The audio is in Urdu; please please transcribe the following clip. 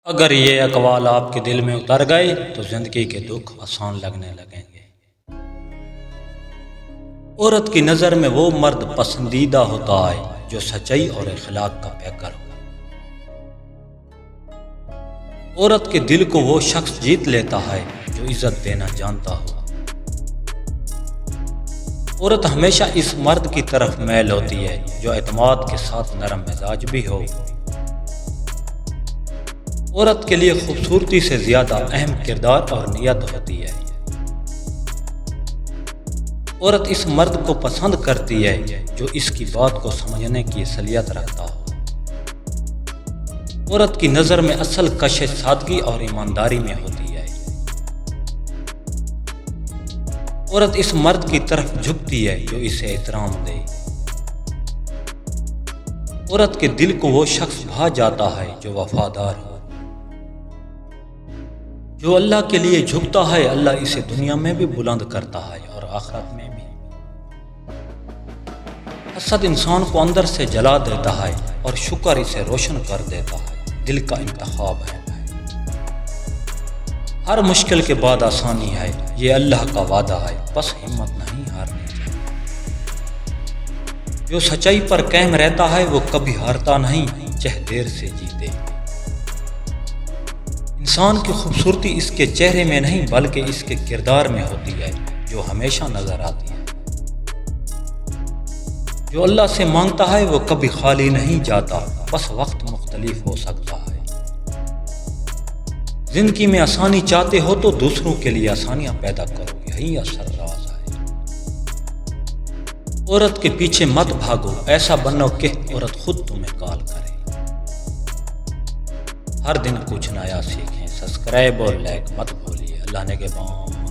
اگر یہ اقوال آپ کے دل میں اتر گئے تو زندگی کے دکھ آسان لگنے لگیں گے۔ عورت کی نظر میں وہ مرد پسندیدہ ہوتا ہے جو سچائی اور اخلاق کا پیکر ہو۔ عورت کے دل کو وہ شخص جیت لیتا ہے جو عزت دینا جانتا ہو۔ عورت ہمیشہ اس مرد کی طرف میل ہوتی ہے جو اعتماد کے ساتھ نرم مزاج بھی ہو۔ عورت کے لیے خوبصورتی سے زیادہ اہم کردار اور نیت ہوتی ہے۔ عورت اس مرد کو پسند کرتی ہے جو اس کی بات کو سمجھنے کی صلاحیت رکھتا ہو۔ عورت کی نظر میں اصل کشش سادگی اور ایمانداری میں ہوتی ہے۔ عورت اس مرد کی طرف جھکتی ہے جو اسے احترام دے۔ عورت کے دل کو وہ شخص بھا جاتا ہے جو وفادار ہو۔ جو اللہ کے لیے جھکتا ہے اللہ اسے دنیا میں بھی بلند کرتا ہے اور آخرت میں بھی۔ حسد انسان کو اندر سے جلا دیتا ہے اور شکر اسے روشن کر دیتا ہے۔ دل کا انتخاب ہے۔ ہر مشکل کے بعد آسانی ہے، یہ اللہ کا وعدہ ہے، بس ہمت نہیں ہارنی چاہیے۔ جو سچائی پر قائم رہتا ہے وہ کبھی ہارتا نہیں، چاہے دیر سے جیتے۔ انسان کی خوبصورتی اس کے چہرے میں نہیں بلکہ اس کے کردار میں ہوتی ہے جو ہمیشہ نظر آتی ہے۔ جو اللہ سے مانگتا ہے وہ کبھی خالی نہیں جاتا، بس وقت مختلف ہو سکتا ہے۔ زندگی میں آسانی چاہتے ہو تو دوسروں کے لیے آسانیاں پیدا کرو، یہی اصل راز ہے۔ عورت کے پیچھے مت بھاگو، ایسا بنو کہ عورت خود تمہیں کال کرے۔ ہر دن کچھ نیا سیکھیں، سبسکرائب اور لائک مت بھولیے۔ اللہ نگہبان۔